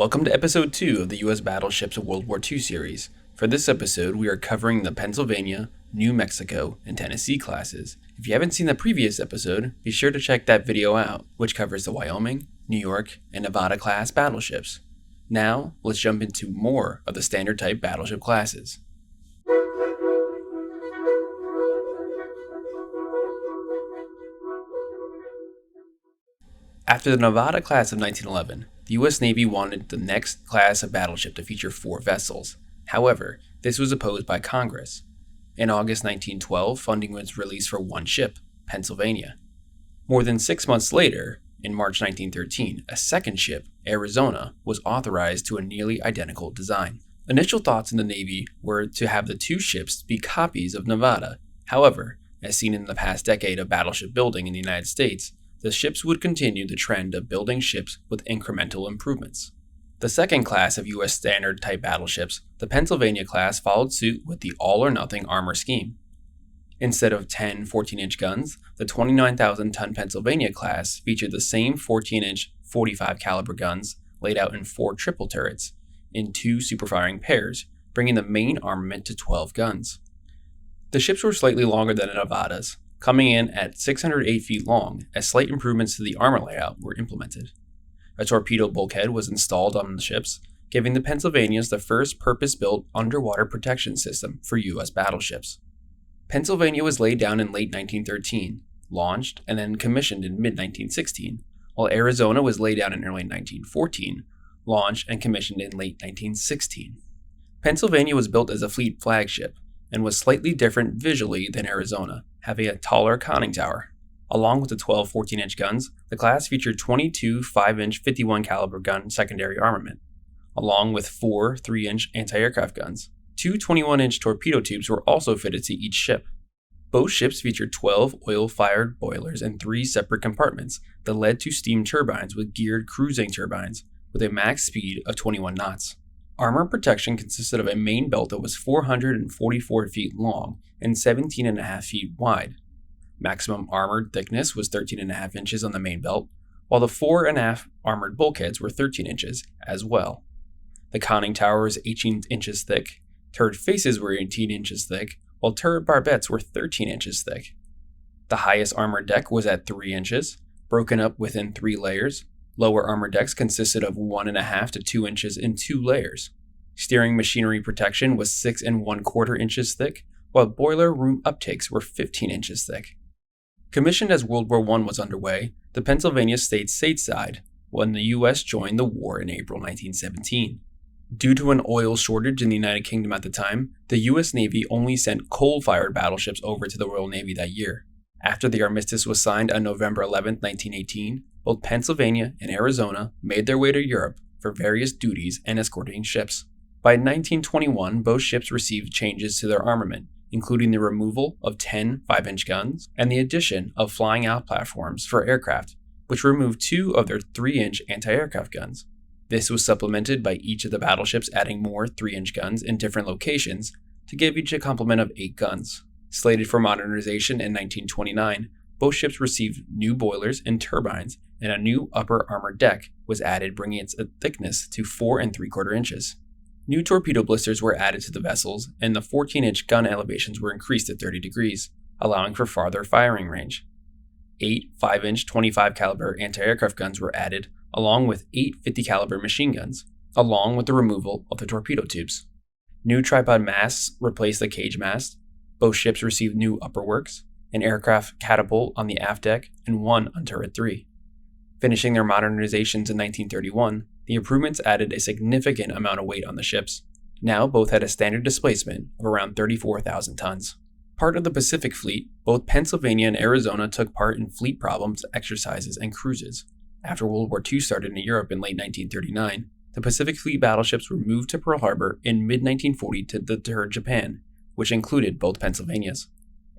Welcome to Episode 2 of the U.S. Battleships of World War II series. For this episode, we are covering the Pennsylvania, New Mexico, and Tennessee classes. If you haven't seen the previous episode, be sure to check that video out, which covers the Wyoming, New York, and Nevada class battleships. Now, let's jump into more of the standard type battleship classes. After the Nevada class of 1911, the U.S. Navy wanted the next class of battleship to feature 4 vessels. However, this was opposed by Congress. In August 1912, funding was released for 1 ship, Pennsylvania. More than 6 months later, in March 1913, a second ship, Arizona, was authorized to a nearly identical design. Initial thoughts in the Navy were to have the 2 ships be copies of Nevada. However, as seen in the past decade of battleship building in the United States, the ships would continue the trend of building ships with incremental improvements. The second class of U.S. standard type battleships, the Pennsylvania class, followed suit with the all-or-nothing armor scheme. Instead of 10 14-inch guns, the 29,000-ton Pennsylvania class featured the same 14-inch 45 caliber guns laid out in 4 triple turrets in 2 superfiring pairs, bringing the main armament to 12 guns. The ships were slightly longer than the Nevadas, coming in at 608 feet long, as slight improvements to the armor layout were implemented. A torpedo bulkhead was installed on the ships, giving the Pennsylvanias the first purpose-built underwater protection system for U.S. battleships. Pennsylvania was laid down in late 1913, launched, and then commissioned in mid-1916, while Arizona was laid down in early 1914, launched, and commissioned in late 1916. Pennsylvania was built as a fleet flagship, and was slightly different visually than Arizona, having a taller conning tower. Along with the 12 14-inch guns, the class featured 22 5-inch 51 caliber gun secondary armament, along with 4 3-inch anti-aircraft guns. 2 21-inch torpedo tubes were also fitted to each ship. Both ships featured 12 oil-fired boilers and 3 separate compartments that led to steam turbines with geared cruising turbines with a max speed of 21 knots. Armor protection consisted of a main belt that was 444 feet long and 17.5 feet wide. Maximum armored thickness was 13.5 inches on the main belt, while the 4.5 armored bulkheads were 13 inches as well. The conning tower was 18 inches thick, turret faces were 18 inches thick, while turret barbettes were 13 inches thick. The highest armored deck was at 3 inches, broken up within 3 layers. Lower armor decks consisted of 1.5 to 2 inches in 2 layers. Steering machinery protection was 6 1/4 inches thick, while boiler room uptakes were 15 inches thick. Commissioned as World War I was underway, the Pennsylvania stayed stateside when the U.S. joined the war in April 1917. Due to an oil shortage in the United Kingdom at the time, the U.S. Navy only sent coal-fired battleships over to the Royal Navy that year. After the armistice was signed on November 11, 1918, both Pennsylvania and Arizona made their way to Europe for various duties and escorting ships. By 1921, both ships received changes to their armament, including the removal of 10 5-inch guns and the addition of flying-out platforms for aircraft, which removed 2 of their 3-inch anti-aircraft guns. This was supplemented by each of the battleships adding more 3-inch guns in different locations to give each a complement of 8 guns. Slated for modernization in 1929, both ships received new boilers and turbines, and a new upper armor deck was added, bringing its thickness to 4 3/4 inches. New torpedo blisters were added to the vessels, and the 14-inch gun elevations were increased to 30 degrees, allowing for farther firing range. 8 5-inch 25 caliber anti-aircraft guns were added, along with 8 50 caliber machine guns, along with the removal of the torpedo tubes. New tripod masts replaced the cage mast. Both ships received new upperworks, an aircraft catapult on the aft deck, and 1 on turret 3. Finishing their modernizations in 1931, the improvements added a significant amount of weight on the ships. Now both had a standard displacement of around 34,000 tons. Part of the Pacific Fleet, both Pennsylvania and Arizona took part in fleet problems, exercises, and cruises. After World War II started in Europe in late 1939, the Pacific Fleet battleships were moved to Pearl Harbor in mid-1940 to deter Japan, which included both Pennsylvanias.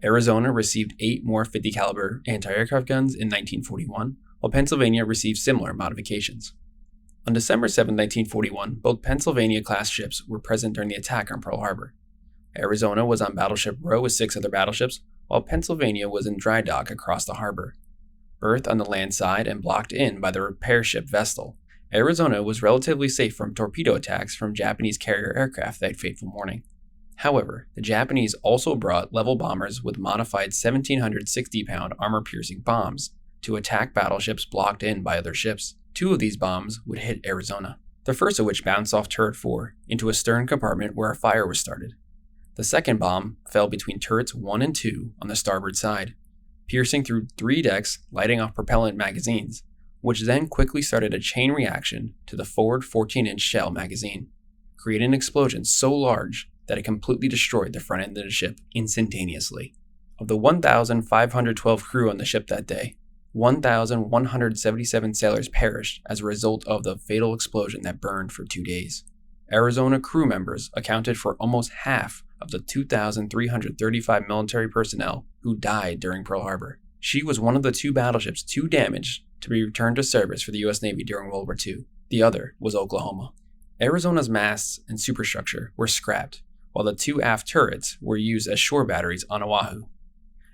Arizona received 8 more 50 caliber anti-aircraft guns in 1941, while Pennsylvania received similar modifications. On December 7, 1941, both Pennsylvania-class ships were present during the attack on Pearl Harbor. Arizona was on Battleship Row with 6 other battleships, while Pennsylvania was in dry dock across the harbor. berthed on the land side and blocked in by the repair ship Vestal, Arizona was relatively safe from torpedo attacks from Japanese carrier aircraft that fateful morning. However, the Japanese also brought level bombers with modified 1,760-pound armor-piercing bombs to attack battleships blocked in by other ships. 2 of these bombs would hit Arizona, the first of which bounced off turret 4 into a stern compartment where a fire was started. The second bomb fell between turrets 1 and 2 on the starboard side, piercing through 3 decks, lighting off propellant magazines, which then quickly started a chain reaction to the forward 14-inch shell magazine, creating an explosion so large that it completely destroyed the front end of the ship instantaneously. Of the 1,512 crew on the ship that day, 1,177 sailors perished as a result of the fatal explosion that burned for 2 days. Arizona crew members accounted for almost half of the 2,335 military personnel who died during Pearl Harbor. She was one of the 2 battleships too damaged to be returned to service for the U.S. Navy during World War II. The other was Oklahoma. Arizona's masts and superstructure were scrapped, while the 2 aft turrets were used as shore batteries on Oahu.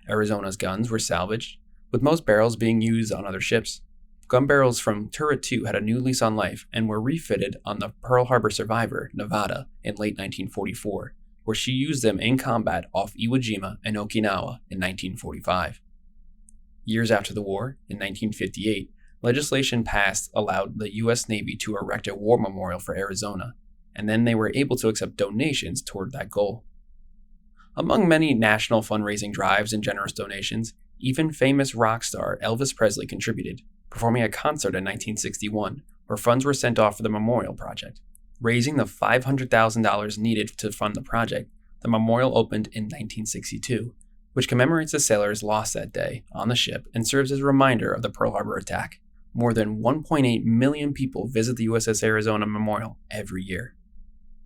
Arizona's guns were salvaged, with most barrels being used on other ships. Gun barrels from Turret 2 had a new lease on life and were refitted on the Pearl Harbor survivor, Nevada, in late 1944, where she used them in combat off Iwo Jima and Okinawa in 1945. Years after the war, in 1958, legislation passed allowed the U.S. Navy to erect a war memorial for Arizona, and then they were able to accept donations toward that goal. Among many national fundraising drives and generous donations, even famous rock star Elvis Presley contributed, performing a concert in 1961, where funds were sent off for the memorial project. Raising the $500,000 needed to fund the project, the memorial opened in 1962, which commemorates the sailors lost that day on the ship and serves as a reminder of the Pearl Harbor attack. More than 1.8 million people visit the USS Arizona Memorial every year.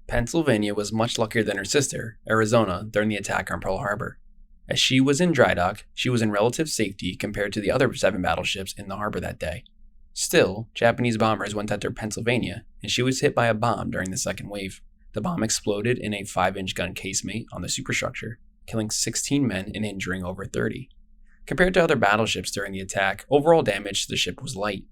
Pennsylvania was much luckier than her sister, Arizona, during the attack on Pearl Harbor. As she was in dry dock, she was in relative safety compared to the other 7 battleships in the harbor that day. Still, Japanese bombers went after Pennsylvania, and she was hit by a bomb during the second wave. The bomb exploded in a 5-inch gun casemate on the superstructure, killing 16 men and injuring over 30. Compared to other battleships during the attack, overall damage to the ship was light.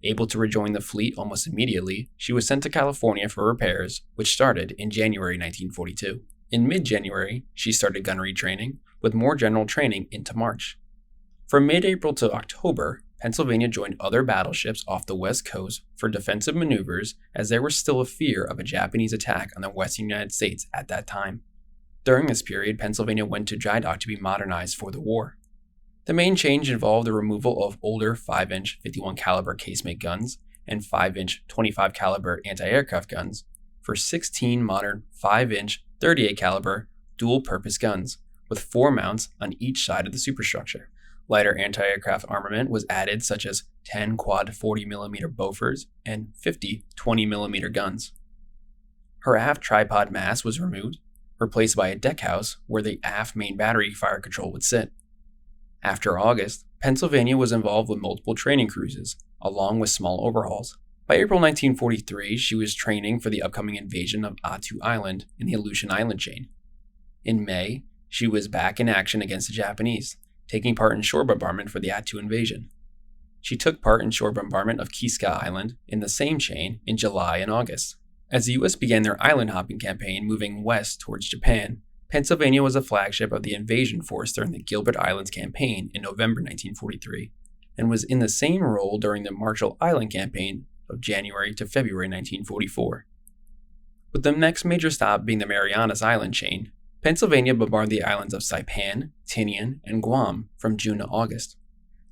Able to rejoin the fleet almost immediately, she was sent to California for repairs, which started in January 1942. In mid-January, she started gunnery training, with more general training into March. From mid-April to October, Pennsylvania joined other battleships off the West Coast for defensive maneuvers as there was still a fear of a Japanese attack on the western United States at that time. During this period, Pennsylvania went to dry dock to be modernized for the war. The main change involved the removal of older 5-inch 51 caliber casemate guns and 5-inch 25 caliber anti-aircraft guns for 16 modern 5-inch 38 caliber dual-purpose guns, with 4 mounts on each side of the superstructure. Lighter anti-aircraft armament was added, such as 10 quad 40mm Bofors and 50 20mm guns. Her aft tripod mast was removed, replaced by a deckhouse where the aft main battery fire control would sit. After August, Pennsylvania was involved with multiple training cruises, along with small overhauls. By April 1943, she was training for the upcoming invasion of Attu Island in the Aleutian Island chain. In May, she was back in action against the Japanese, taking part in shore bombardment for the Attu invasion. She took part in shore bombardment of Kiska Island in the same chain in July and August. As the U.S. began their island hopping campaign moving west towards Japan, Pennsylvania was a flagship of the invasion force during the Gilbert Islands campaign in November 1943, and was in the same role during the Marshall Island campaign of January to February 1944. With the next major stop being the Marianas Island chain, Pennsylvania bombarded the islands of Saipan, Tinian, and Guam from June to August.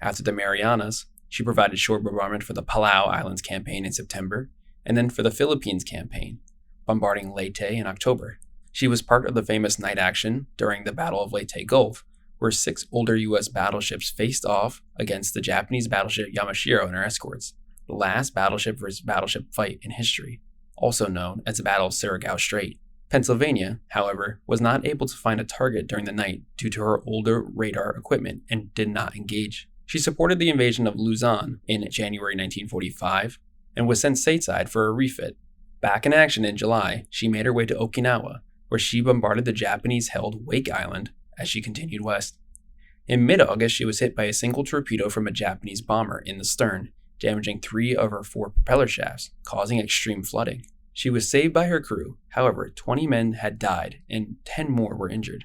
After the Marianas, she provided shore bombardment for the Palau Islands campaign in September, and then for the Philippines campaign, bombarding Leyte in October. She was part of the famous night action during the Battle of Leyte Gulf, where 6 older U.S. battleships faced off against the Japanese battleship Yamashiro and her escorts, the last battleship versus battleship fight in history, also known as the Battle of Surigao Strait. Pennsylvania, however, was not able to find a target during the night due to her older radar equipment and did not engage. She supported the invasion of Luzon in January 1945 and was sent stateside for a refit. Back in action in July, she made her way to Okinawa, where she bombarded the Japanese-held Wake Island as she continued west. In mid-August, she was hit by a single torpedo from a Japanese bomber in the stern, damaging 3 of her 4 propeller shafts, causing extreme flooding. She was saved by her crew, however, 20 men had died and 10 more were injured.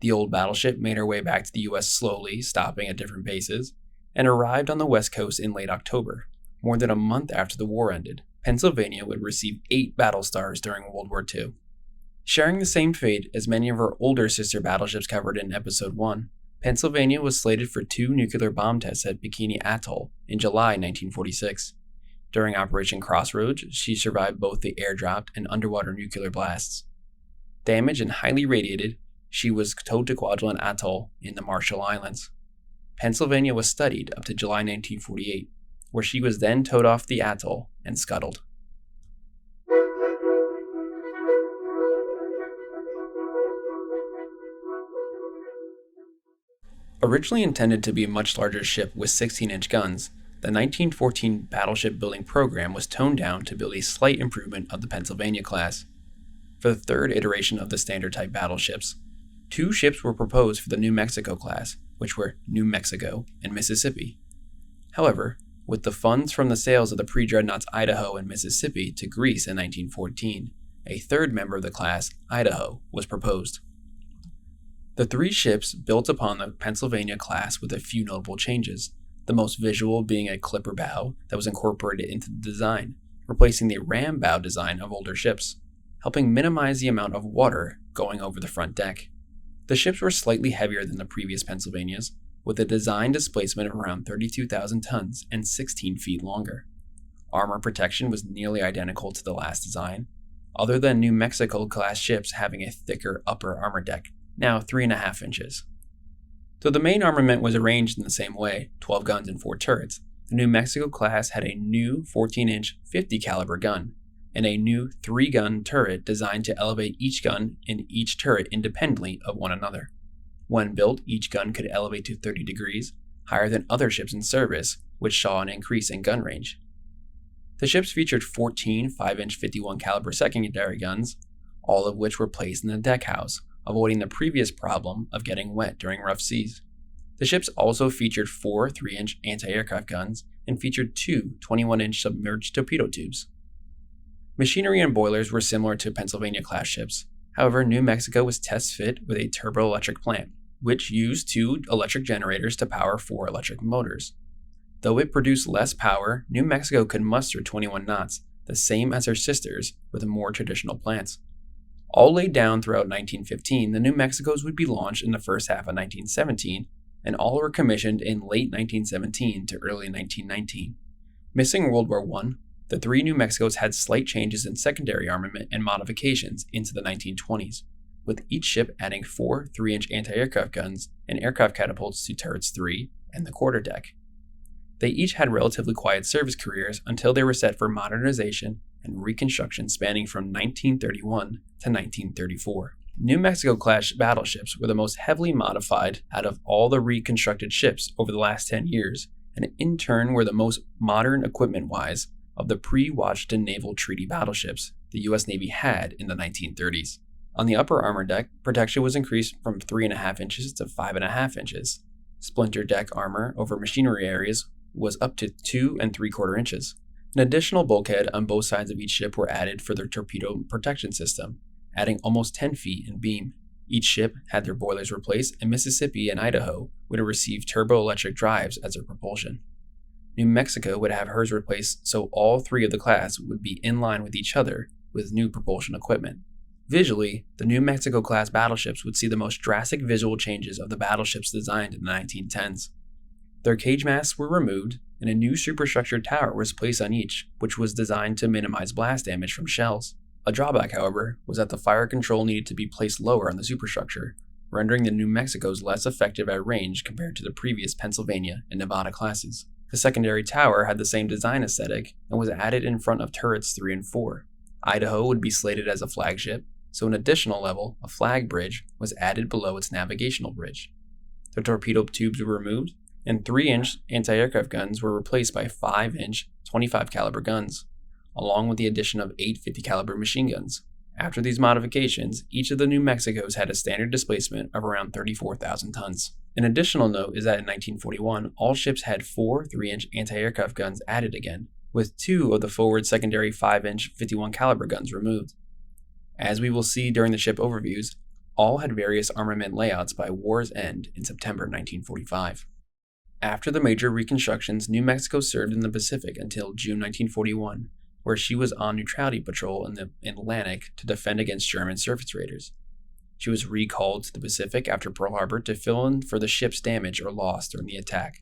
The old battleship made her way back to the US slowly, stopping at different bases, and arrived on the West Coast in late October, more than a month after the war ended. Pennsylvania would receive 8 battle stars during World War II. Sharing the same fate as many of her older sister battleships covered in Episode 1, Pennsylvania was slated for 2 nuclear bomb tests at Bikini Atoll in July 1946. During Operation Crossroads, she survived both the airdropped and underwater nuclear blasts. Damaged and highly radiated, she was towed to Kwajalein Atoll in the Marshall Islands. Pennsylvania was studied up to July 1948, where she was then towed off the atoll and scuttled. Originally intended to be a much larger ship with 16-inch guns, the 1914 battleship building program was toned down to build a slight improvement of the Pennsylvania class. For the third iteration of the standard-type battleships, 2 ships were proposed for the New Mexico class, which were New Mexico and Mississippi. However, with the funds from the sales of the pre-dreadnoughts Idaho and Mississippi to Greece in 1914, a third member of the class, Idaho, was proposed. The 3 ships built upon the Pennsylvania class with a few notable changes, the most visual being a clipper bow that was incorporated into the design, replacing the ram bow design of older ships, helping minimize the amount of water going over the front deck. The ships were slightly heavier than the previous Pennsylvanias, with a design displacement of around 32,000 tons and 16 feet longer. Armor protection was nearly identical to the last design, other than New Mexico-class ships having a thicker upper armor deck, now 3.5 inches. Though the main armament was arranged in the same way, 12 guns and 4 turrets, the New Mexico class had a new 14-inch 50 caliber gun, and a new 3-gun turret designed to elevate each gun and each turret independently of one another. When built, each gun could elevate to 30 degrees, higher than other ships in service, which saw an increase in gun range. The ships featured 14 5-inch 51 caliber secondary guns, all of which were placed in the deck house, avoiding the previous problem of getting wet during rough seas. The ships also featured 4 3-inch anti-aircraft guns and featured 2 21-inch submerged torpedo tubes. Machinery and boilers were similar to Pennsylvania-class ships. However, New Mexico was test-fit with a turboelectric plant, which used 2 electric generators to power 4 electric motors. Though it produced less power, New Mexico could muster 21 knots, the same as her sisters with more traditional plants. All laid down throughout 1915, the New Mexicos would be launched in the first half of 1917, and all were commissioned in late 1917 to early 1919. Missing World War I, the 3 New Mexicos had slight changes in secondary armament and modifications into the 1920s, with each ship adding 4 3-inch anti-aircraft guns and aircraft catapults to turrets 3 and the quarterdeck. They each had relatively quiet service careers until they were set for modernization and reconstruction spanning from 1931 to 1934. New Mexico-class battleships were the most heavily modified out of all the reconstructed ships over the last 10 years, and in turn were the most modern equipment-wise of the pre-Washington Naval Treaty battleships the U.S. Navy had in the 1930s. On the upper armor deck, protection was increased from 3.5 inches to 5.5 inches. Splinter deck armor over machinery areas was up to 2 3/4 inches. An additional bulkhead on both sides of each ship were added for their torpedo protection system, adding almost 10 feet in beam. Each ship had their boilers replaced, and Mississippi and Idaho would have received turboelectric drives as their propulsion. New Mexico would have hers replaced, so all 3 of the class would be in line with each other with new propulsion equipment. Visually, the New Mexico-class battleships would see the most drastic visual changes of the battleships designed in the 1910s. Their cage masts were removed, and a new superstructured tower was placed on each, which was designed to minimize blast damage from shells. A drawback, however, was that the fire control needed to be placed lower on the superstructure, rendering the New Mexicos less effective at range compared to the previous Pennsylvania and Nevada classes. The secondary tower had the same design aesthetic and was added in front of turrets 3 and 4. Idaho would be slated as a flagship, so an additional level, a flag bridge, was added below its navigational bridge. The torpedo tubes were removed, and 3-inch anti-aircraft guns were replaced by 5-inch 25 caliber guns, along with the addition of 8 50 caliber machine guns, After these modifications, each of the New Mexicos had a standard displacement of around 34,000 tons. An additional note is that in 1941, all ships had 4 3-inch anti-aircraft guns added again, with 2 of the forward secondary 5-inch 51 caliber guns removed. As we will see during the ship overviews, all had various armament layouts by war's end in September 1945. After the major reconstructions, New Mexico served in the Pacific until June 1941, where she was on neutrality patrol in the Atlantic to defend against German surface raiders. She was recalled to the Pacific after Pearl Harbor to fill in for the ship's damage or loss during the attack.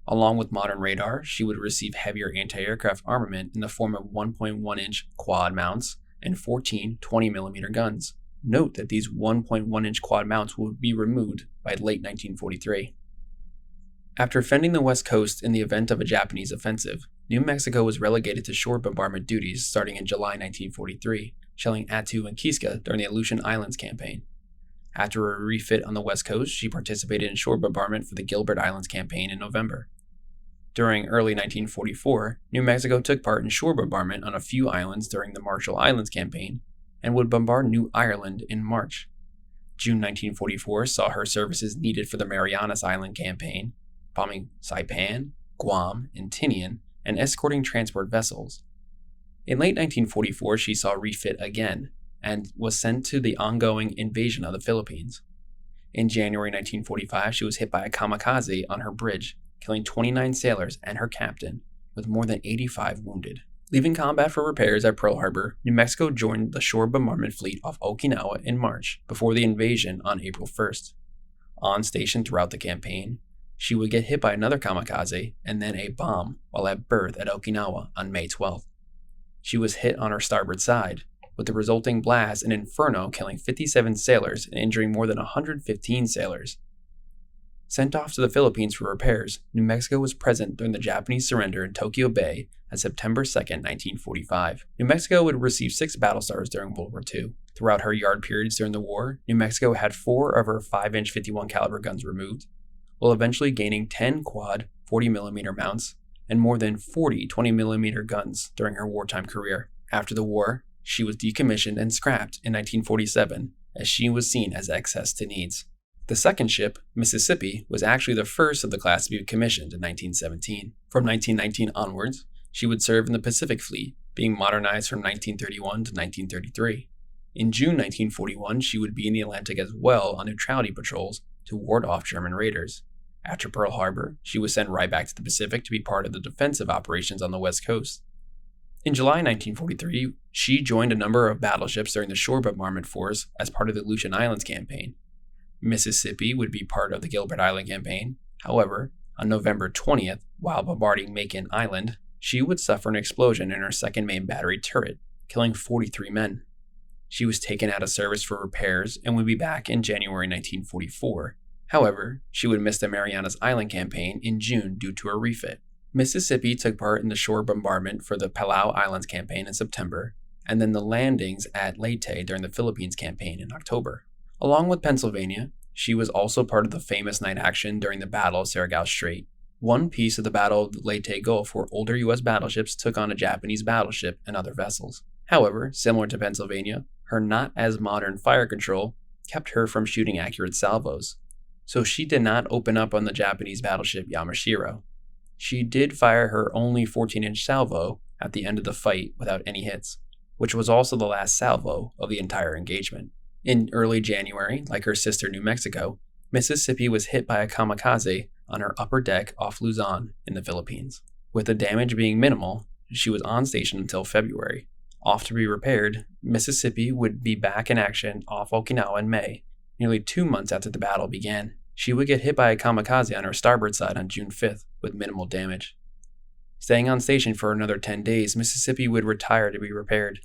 Along with modern radar, she would receive heavier anti-aircraft armament in the form of 1.1-inch quad mounts and 14 20mm guns. Note that these 1.1-inch quad mounts would be removed by late 1943. After fending the West Coast in the event of a Japanese offensive, New Mexico was relegated to shore bombardment duties starting in July 1943, shelling Attu and Kiska during the Aleutian Islands campaign. After a refit on the West Coast, she participated in shore bombardment for the Gilbert Islands campaign in November. During early 1944, New Mexico took part in shore bombardment on a few islands during the Marshall Islands campaign and would bombard New Ireland in March. June 1944 saw her services needed for the Marianas Island campaign, bombing Saipan, Guam, and Tinian, and escorting transport vessels. In late 1944, she saw refit again and was sent to the ongoing invasion of the Philippines. In January 1945, she was hit by a kamikaze on her bridge, killing 29 sailors and her captain, with more than 85 wounded. Leaving combat for repairs at Pearl Harbor, New Mexico joined the shore bombardment fleet off Okinawa in March, before the invasion on April 1st. On station throughout the campaign, she would get hit by another kamikaze and then a bomb while at berth at Okinawa on May 12th. She was hit on her starboard side, with the resulting blast and inferno killing 57 sailors and injuring more than 115 sailors. Sent off to the Philippines for repairs, New Mexico was present during the Japanese surrender in Tokyo Bay on September 2, 1945. New Mexico would receive 6 battle stars during World War II. Throughout her yard periods during the war, New Mexico had 4 of her 5-inch 51 caliber guns removed, while eventually gaining 10 quad 40mm mounts and more than 40 20mm guns during her wartime career. After the war, she was decommissioned and scrapped in 1947 as she was seen as excess to needs. The second ship, Mississippi, was actually the first of the class to be commissioned in 1917. From 1919 onwards, she would serve in the Pacific Fleet, being modernized from 1931 to 1933. In June 1941, she would be in the Atlantic as well on neutrality patrols to ward off German raiders. After Pearl Harbor, she was sent right back to the Pacific to be part of the defensive operations on the West Coast. In July 1943, she joined a number of battleships during the shore bombardment force as part of the Aleutian Islands campaign. Mississippi would be part of the Gilbert Island campaign. However, on November 20th, while bombarding Macon Island, she would suffer an explosion in her second main battery turret, killing 43 men. She was taken out of service for repairs and would be back in January 1944. However, she would miss the Marianas Island campaign in June due to a refit. Mississippi took part in the shore bombardment for the Palau Islands campaign in September, and then the landings at Leyte during the Philippines campaign in October. Along with Pennsylvania, she was also part of the famous night action during the Battle of Surigao Strait, one piece of the Battle of the Leyte Gulf where older U.S. battleships took on a Japanese battleship and other vessels. However, similar to Pennsylvania, her not-as-modern fire control kept her from shooting accurate salvos, so she did not open up on the Japanese battleship Yamashiro. She did fire her only 14-inch salvo at the end of the fight without any hits, which was also the last salvo of the entire engagement. In early January, like her sister New Mexico, Mississippi was hit by a kamikaze on her upper deck off Luzon in the Philippines. With the damage being minimal, she was on station until February. Off to be repaired, Mississippi would be back in action off Okinawa in May, nearly 2 months after the battle began. She would get hit by a kamikaze on her starboard side on June 5th with minimal damage. Staying on station for another 10 days, Mississippi would retire to be repaired.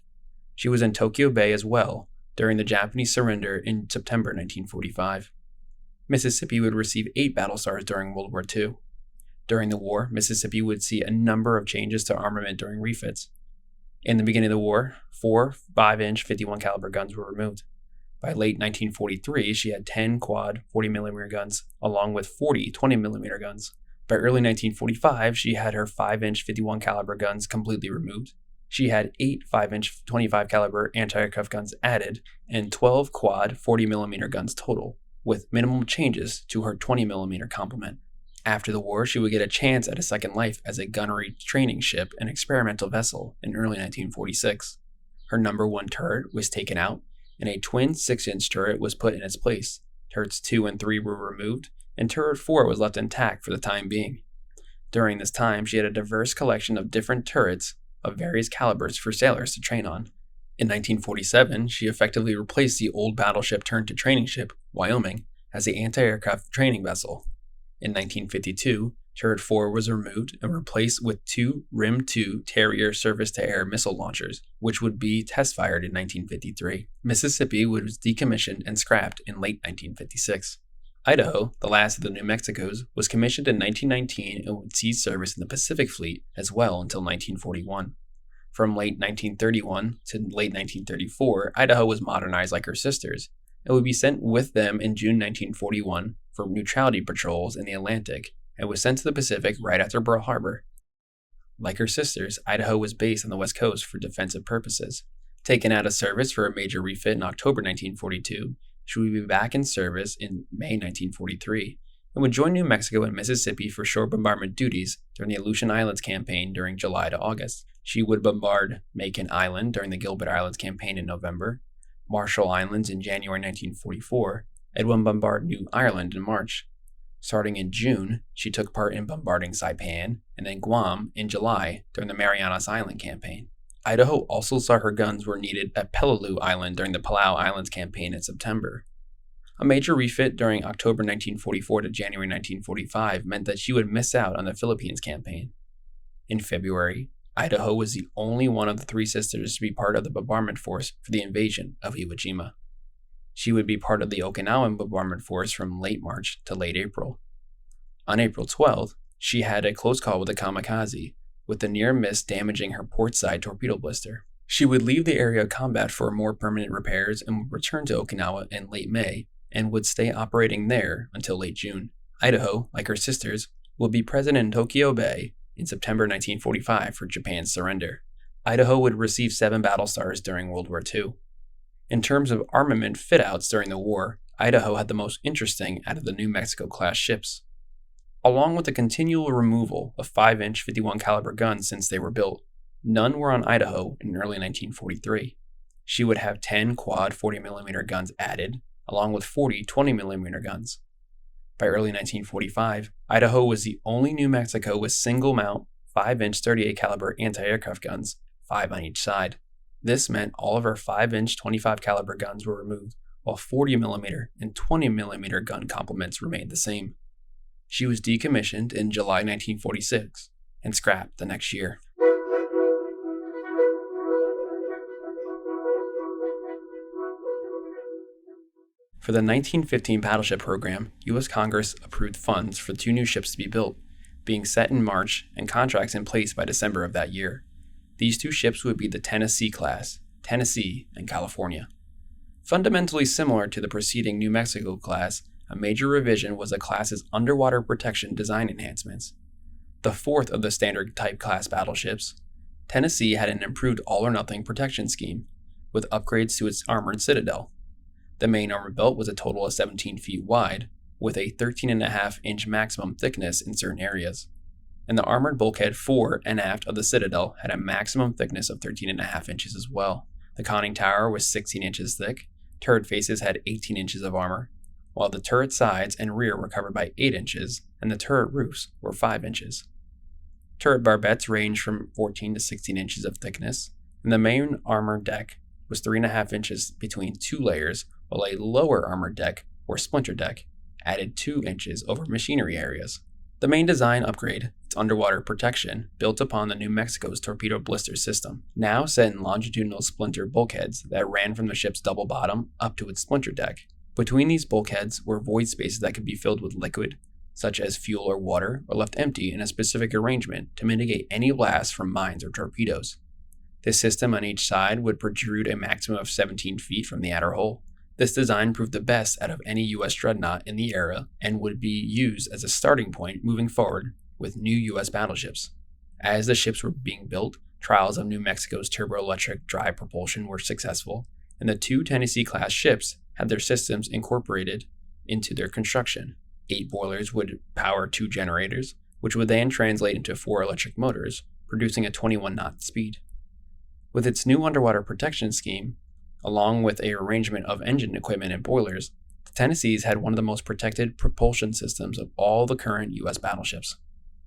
She was in Tokyo Bay as well during the Japanese surrender in September 1945. Mississippi would receive 8 battle stars during World War II. During the war, Mississippi would see a number of changes to armament during refits. In the beginning of the war, 4 5-inch 51 caliber guns were removed. By late 1943, she had 10 quad 40mm guns, along with 40 20mm guns. By early 1945, she had her 5-inch 51 caliber guns completely removed. She had 8 5-inch 25 caliber anti-aircraft guns added and 12 quad 40mm guns total, with minimal changes to her 20mm complement. After the war, she would get a chance at a second life as a gunnery training ship and experimental vessel in early 1946. Her number 1 turret was taken out, and a twin 6-inch turret was put in its place. Turrets 2 and 3 were removed, and turret 4 was left intact for the time being. During this time, she had a diverse collection of different turrets of various calibers for sailors to train on. In 1947, she effectively replaced the old battleship turned to training ship, Wyoming, as the anti-aircraft training vessel. In 1952, Turret 4 was removed and replaced with 2 RIM-2 Terrier surface-to-air missile launchers, which would be test-fired in 1953. Mississippi was decommissioned and scrapped in late 1956. Idaho, the last of the New Mexicos, was commissioned in 1919 and would cease service in the Pacific Fleet as well until 1941. From late 1931 to late 1934, Idaho was modernized like her sisters, and would be sent with them in June 1941 for neutrality patrols in the Atlantic, and was sent to the Pacific right after Pearl Harbor. Like her sisters, Idaho was based on the West Coast for defensive purposes. Taken out of service for a major refit in October 1942, she would be back in service in May 1943, and would join New Mexico and Mississippi for shore bombardment duties during the Aleutian Islands campaign during July to August. She would bombard Macon Island during the Gilbert Islands campaign in November, Marshall Islands in January 1944, and would bombard New Ireland in March. Starting in June, she took part in bombarding Saipan and then Guam in July during the Marianas Island campaign. Idaho also saw her guns were needed at Peleliu Island during the Palau Islands campaign in September. A major refit during October 1944 to January 1945 meant that she would miss out on the Philippines campaign. In February, Idaho was the only one of the 3 sisters to be part of the bombardment force for the invasion of Iwo Jima. She would be part of the Okinawan bombardment force from late March to late April. On April 12th, she had a close call with a kamikaze, with the near miss damaging her port side torpedo blister. She would leave the area of combat for more permanent repairs and would return to Okinawa in late May and would stay operating there until late June. Idaho, like her sisters, would be present in Tokyo Bay in September 1945 for Japan's surrender. Idaho would receive 7 battle stars during World War II. In terms of armament fit-outs during the war, Idaho had the most interesting out of the New Mexico-class ships. Along with the continual removal of 5-inch 51 caliber guns since they were built, none were on Idaho in early 1943. She would have 10 quad 40mm guns added, along with 40 20mm guns. By early 1945, Idaho was the only New Mexico with single-mount 5-inch 38 caliber anti-aircraft guns, 5 on each side. This meant all of her 5-inch 25 caliber guns were removed, while 40mm and 20mm gun complements remained the same. She was decommissioned in July 1946 and scrapped the next year. For the 1915 battleship program, U.S. Congress approved funds for 2 new ships to be built, being set in March and contracts in place by December of that year. These 2 ships would be the Tennessee class, Tennessee and California. Fundamentally similar to the preceding New Mexico class, a major revision was the class's underwater protection design enhancements. The 4th of the standard type class battleships, Tennessee had an improved all-or-nothing protection scheme, with upgrades to its armored citadel. The main armor belt was a total of 17 feet wide, with a 13.5-inch maximum thickness in certain areas. And the armored bulkhead fore and aft of the citadel had a maximum thickness of 13.5 inches as well. The conning tower was 16 inches thick, turret faces had 18 inches of armor, while the turret sides and rear were covered by 8 inches, and the turret roofs were 5 inches. Turret barbettes ranged from 14 to 16 inches of thickness, and the main armored deck was 3.5 inches between 2 layers, while a lower armored deck, or splinter deck, added 2 inches over machinery areas. The main design upgrade, its underwater protection, built upon the New Mexico's torpedo blister system, now set in longitudinal splinter bulkheads that ran from the ship's double bottom up to its splinter deck. Between these bulkheads were void spaces that could be filled with liquid, such as fuel or water, or left empty in a specific arrangement to mitigate any blasts from mines or torpedoes. This system on each side would protrude a maximum of 17 feet from the outer hull. This design proved the best out of any U.S. dreadnought in the era and would be used as a starting point moving forward with new U.S. battleships. As the ships were being built, Trials of New Mexico's turboelectric drive propulsion were successful, and the 2 Tennessee-class ships had their systems incorporated into their construction. 8 boilers would power 2 generators, which would then translate into 4 electric motors, producing a 21-knot speed. With its new underwater protection scheme, along with an arrangement of engine equipment and boilers, the Tennessees had one of the most protected propulsion systems of all the current U.S. battleships.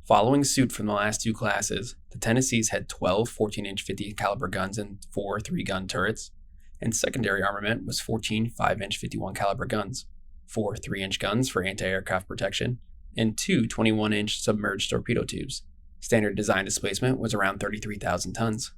Following suit from the last 2 classes, the Tennessees had 12 14-inch 50 caliber guns and 4 3-gun turrets, and secondary armament was 14 5-inch 51 caliber guns, 4 3-inch guns for anti-aircraft protection, and 2 21-inch submerged torpedo tubes. Standard design displacement was around 33,000 tons.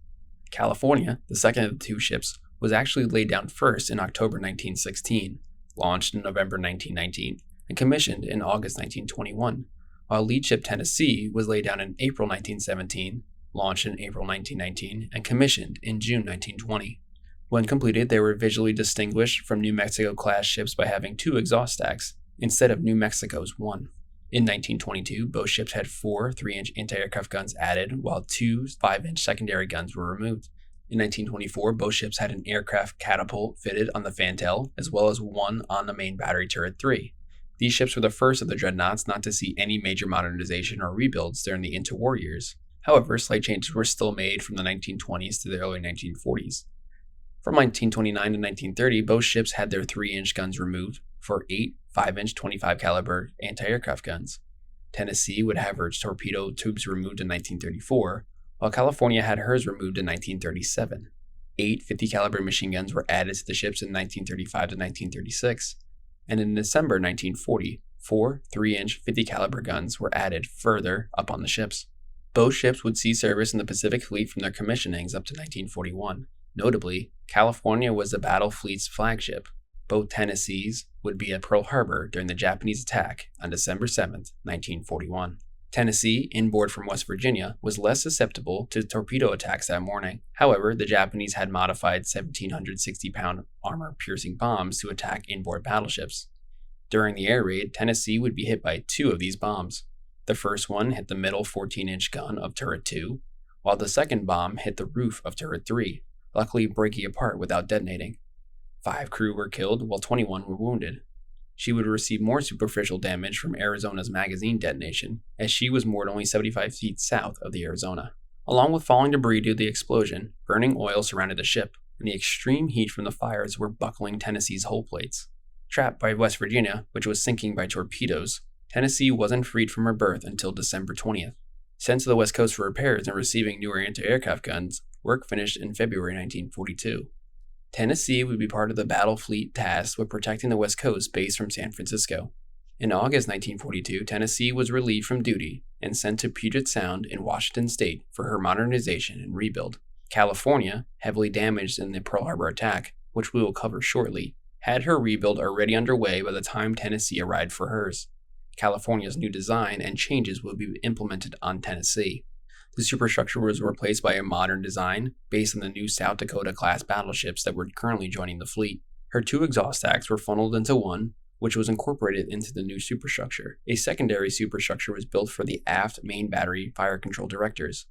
California, the second of the 2 ships, was actually laid down first in October 1916, launched in November 1919, and commissioned in August 1921, while lead ship Tennessee was laid down in April 1917, launched in April 1919, and commissioned in June 1920. When completed, they were visually distinguished from New Mexico-class ships by having 2 exhaust stacks, instead of New Mexico's 1. In 1922, both ships had 4 3-inch anti-aircraft guns added, while 2 5-inch secondary guns were removed. In 1924, both ships had an aircraft catapult fitted on the fantail, as well as one on the main battery turret 3. These ships were the first of the dreadnoughts not to see any major modernization or rebuilds during the interwar years. However, slight changes were still made from the 1920s to the early 1940s. From 1929 to 1930, both ships had their 3-inch guns removed for 8 5-inch 25 caliber anti-aircraft guns. Tennessee would have her torpedo tubes removed in 1934, while California had hers removed in 1937. 8 50 caliber machine guns were added to the ships in 1935 to 1936, and in December 1940, 4 3-inch 50 caliber guns were added further up on the ships. Both ships would see service in the Pacific Fleet from their commissionings up to 1941. Notably, California was the battle fleet's flagship. Both Tennessees would be at Pearl Harbor during the Japanese attack on December 7, 1941. Tennessee, inboard from West Virginia, was less susceptible to torpedo attacks that morning. However, the Japanese had modified 1,760-pound armor-piercing bombs to attack inboard battleships. During the air raid, Tennessee would be hit by 2 of these bombs. The first one hit the middle 14-inch gun of turret 2, while the second bomb hit the roof of turret 3, luckily breaking apart without detonating. 5 crew were killed, while 21 were wounded. She would receive more superficial damage from Arizona's magazine detonation, as she was moored only 75 feet south of the Arizona. Along with falling debris due to the explosion, burning oil surrounded the ship, and the extreme heat from the fires were buckling Tennessee's hull plates. Trapped by West Virginia, which was sinking by torpedoes, Tennessee wasn't freed from her berth until December 20th. Sent to the West Coast for repairs and receiving newer anti-aircraft guns, work finished in February 1942. Tennessee would be part of the battle fleet tasked with protecting the West Coast based from San Francisco. In August 1942, Tennessee was relieved from duty and sent to Puget Sound in Washington state for her modernization and rebuild. California, heavily damaged in the Pearl Harbor attack, which we will cover shortly, had her rebuild already underway by the time Tennessee arrived for hers. California's new design and changes will be implemented on Tennessee. The superstructure was replaced by a modern design based on the new South Dakota-class battleships that were currently joining the fleet. Her 2 exhaust stacks were funneled into one, which was incorporated into the new superstructure. A secondary superstructure was built for the aft main battery fire control directors.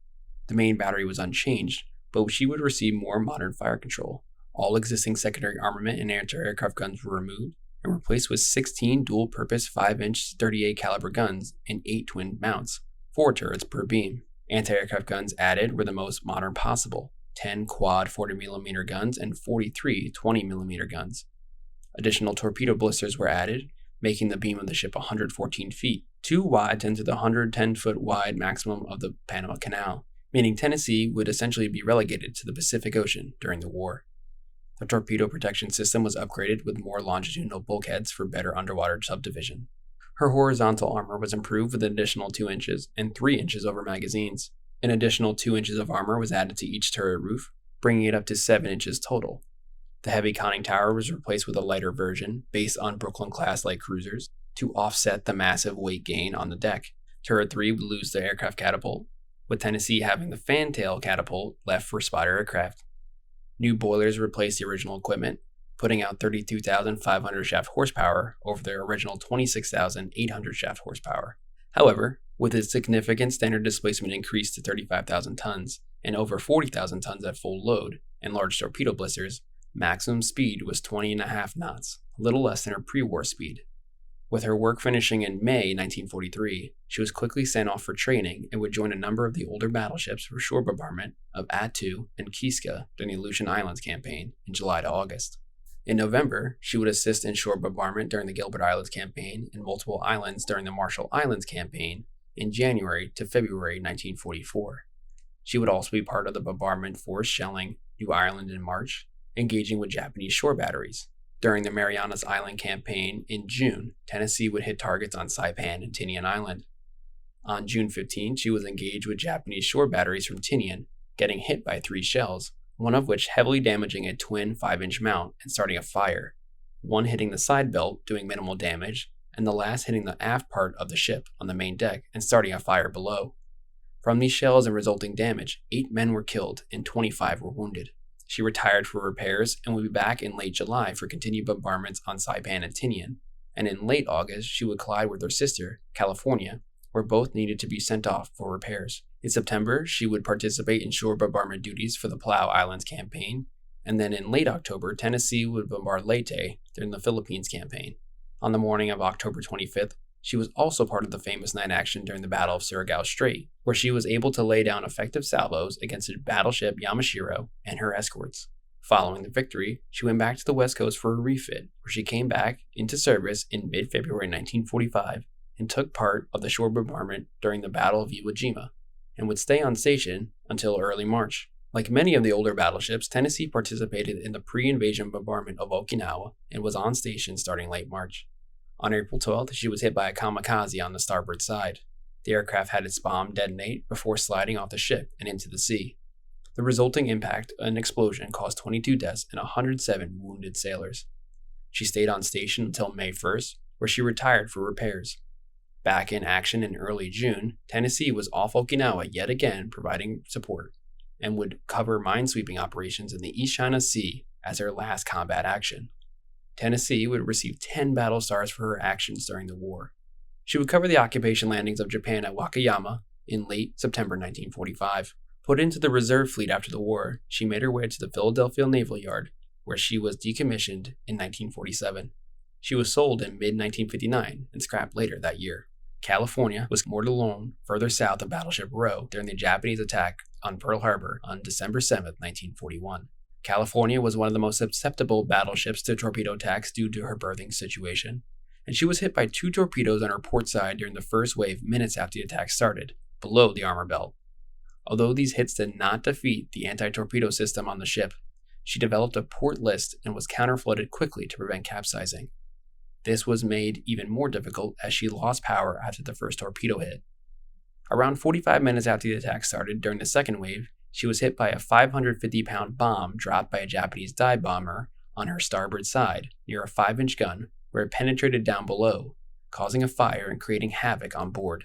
The main battery was unchanged, but she would receive more modern fire control. All existing secondary armament and anti-aircraft guns were removed and replaced with 16 dual-purpose 5-inch 38 caliber guns and 8 twin mounts, 4 turrets per beam. Anti-aircraft guns added were the most modern possible, 10 quad 40mm guns and 43 20mm guns. Additional torpedo blisters were added, making the beam of the ship 114 feet, too wide to enter the 110-foot wide maximum of the Panama Canal, meaning Tennessee would essentially be relegated to the Pacific Ocean during the war. The torpedo protection system was upgraded with more longitudinal bulkheads for better underwater subdivision. Her horizontal armor was improved with an additional 2 inches and 3 inches over magazines. An additional 2 inches of armor was added to each turret roof, bringing it up to 7 inches total. The heavy conning tower was replaced with a lighter version based on Brooklyn-class light cruisers to offset the massive weight gain on the deck. Turret 3 would lose the aircraft catapult, with Tennessee having the fantail catapult left for spotter aircraft. New boilers replaced the original equipment, putting out 32,500 shaft horsepower over their original 26,800 shaft horsepower. However, with its significant standard displacement increase to 35,000 tons and over 40,000 tons at full load and large torpedo blisters, maximum speed was 20.5 knots, a little less than her pre-war speed. With her work finishing in May 1943, she was quickly sent off for training and would join a number of the older battleships for shore bombardment of Attu and Kiska during the Aleutian Islands campaign in July to August. In November, she would assist in shore bombardment during the Gilbert Islands campaign and multiple islands during the Marshall Islands campaign in January to February 1944. She would also be part of the bombardment force shelling New Ireland in March, engaging with Japanese shore batteries. During the Marianas Island campaign in June, Tennessee would hit targets on Saipan and Tinian Island. On June 15, she was engaged with Japanese shore batteries from Tinian, getting hit by 3 shells, one of which heavily damaging a twin 5-inch mount and starting a fire, one hitting the side belt doing minimal damage, and the last hitting the aft part of the ship on the main deck and starting a fire below. From these shells and resulting damage, 8 men were killed and 25 were wounded. She retired for repairs and would be back in late July for continued bombardments on Saipan and Tinian, and in late August she would collide with her sister, California, where both needed to be sent off for repairs. In September, she would participate in shore bombardment duties for the Palau Islands campaign, and then in late October, Tennessee would bombard Leyte during the Philippines campaign. On the morning of October 25th, she was also part of the famous night action during the Battle of Surigao Strait, where she was able to lay down effective salvos against the battleship Yamashiro and her escorts. Following the victory, she went back to the West Coast for a refit, where she came back into service in mid-February 1945 and took part of the shore bombardment during the Battle of Iwo Jima, and would stay on station until early March. Like many of the older battleships, Tennessee participated in the pre-invasion bombardment of Okinawa and was on station starting late March. On April 12th, she was hit by a kamikaze on the starboard side. The aircraft had its bomb detonate before sliding off the ship and into the sea. The resulting impact and explosion caused 22 deaths and 107 wounded sailors. She stayed on station until May 1st, where she retired for repairs. Back in action in early June, Tennessee was off Okinawa yet again providing support, and would cover minesweeping operations in the East China Sea as her last combat action. Tennessee would receive 10 battle stars for her actions during the war. She would cover the occupation landings of Japan at Wakayama in late September 1945. Put into the reserve fleet after the war, she made her way to the Philadelphia Naval Yard, where she was decommissioned in 1947. She was sold in mid-1959 and scrapped later that year. California was moored alone further south of Battleship Row during the Japanese attack on Pearl Harbor on December 7, 1941. California was one of the most susceptible battleships to torpedo attacks due to her berthing situation, and she was hit by 2 torpedoes on her port side during the first wave minutes after the attack started, below the armor belt. Although these hits did not defeat the anti-torpedo system on the ship, she developed a port list and was counterflooded quickly to prevent capsizing. This was made even more difficult as she lost power after the first torpedo hit. Around 45 minutes after the attack started during the second wave, she was hit by a 550-pound bomb dropped by a Japanese dive bomber on her starboard side near a 5-inch gun, where it penetrated down below, causing a fire and creating havoc on board.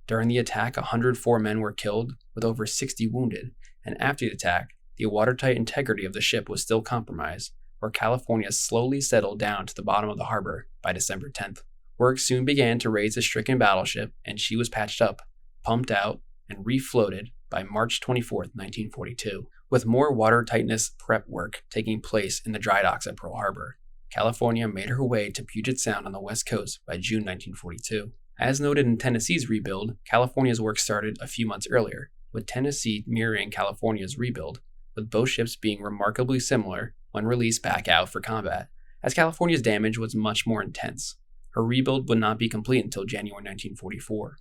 During the attack, 104 men were killed, with over 60 wounded, and after the attack, the watertight integrity of the ship was still compromised, where California slowly settled down to the bottom of the harbor by December 10th. Work soon began to raise the stricken battleship, and she was patched up, pumped out, and refloated by March 24, 1942, with more water tightness prep work taking place in the dry docks at Pearl Harbor. California made her way to Puget Sound on the West Coast by June 1942. As noted in Tennessee's rebuild, California's work started a few months earlier, with Tennessee mirroring California's rebuild, with both ships being remarkably similar when released back out for combat, as California's damage was much more intense. Her rebuild would not be complete until January 1944.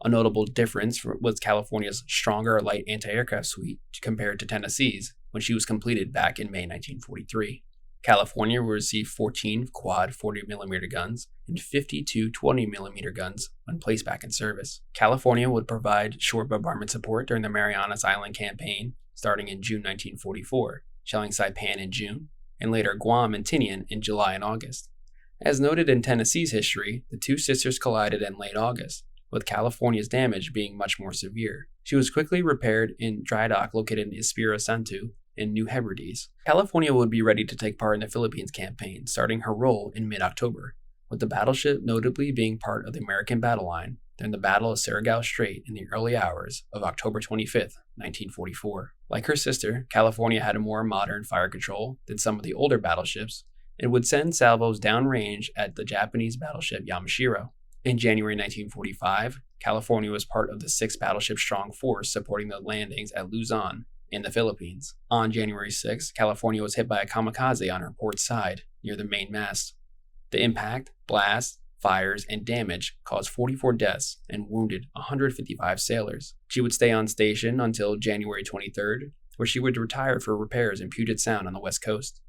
A notable difference was California's stronger light anti-aircraft suite compared to Tennessee's when she was completed back in May 1943. California will receive 14 quad 40mm guns and 52 20mm guns when placed back in service. California would provide short bombardment support during the Marianas Island campaign starting in June 1944, shelling Saipan in June, and later Guam and Tinian in July and August. As noted in Tennessee's history, the two sisters collided in late August, with California's damage being much more severe. She was quickly repaired in dry dock located in Espiritu Santo in New Hebrides. California would be ready to take part in the Philippines campaign, starting her role in mid-October, with the battleship notably being part of the American battle line during the Battle of Surigao Strait in the early hours of October 25, 1944. Like her sister, California had a more modern fire control than some of the older battleships and would send salvos downrange at the Japanese battleship Yamashiro. In January 1945, California was part of the 6 battleship-strong force supporting the landings at Luzon in the Philippines. On January 6, California was hit by a kamikaze on her port side near the main mast. The impact, blast, fires, and damage caused 44 deaths and wounded 155 sailors. She would stay on station until January 23rd, where she would retire for repairs in Puget Sound on the West Coast.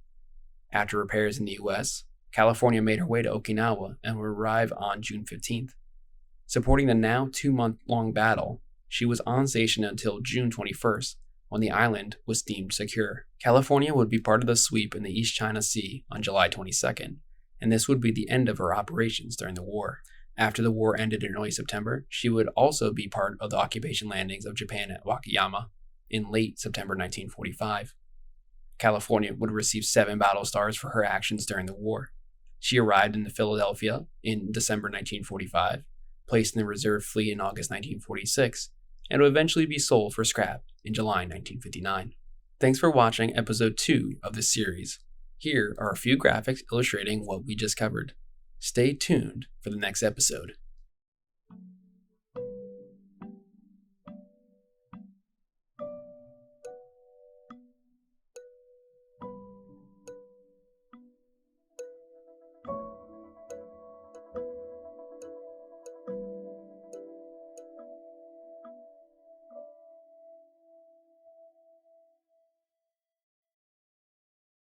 After repairs in the U.S., California made her way to Okinawa and would arrive on June 15th. Supporting the now 2-month-long battle, she was on station until June 21st, when the island was deemed secure. California would be part of the sweep in the East China Sea on July 22nd, and this would be the end of her operations during the war. After the war ended in early September, she would also be part of the occupation landings of Japan at Wakayama in late September 1945. California would receive 7 battle stars for her actions during the war. She arrived in Philadelphia in December 1945, placed in the reserve fleet in August 1946, and would eventually be sold for scrap in July 1959. Thanks for watching episode 2 of this series. Here are a few graphics illustrating what we just covered. Stay tuned for the next episode.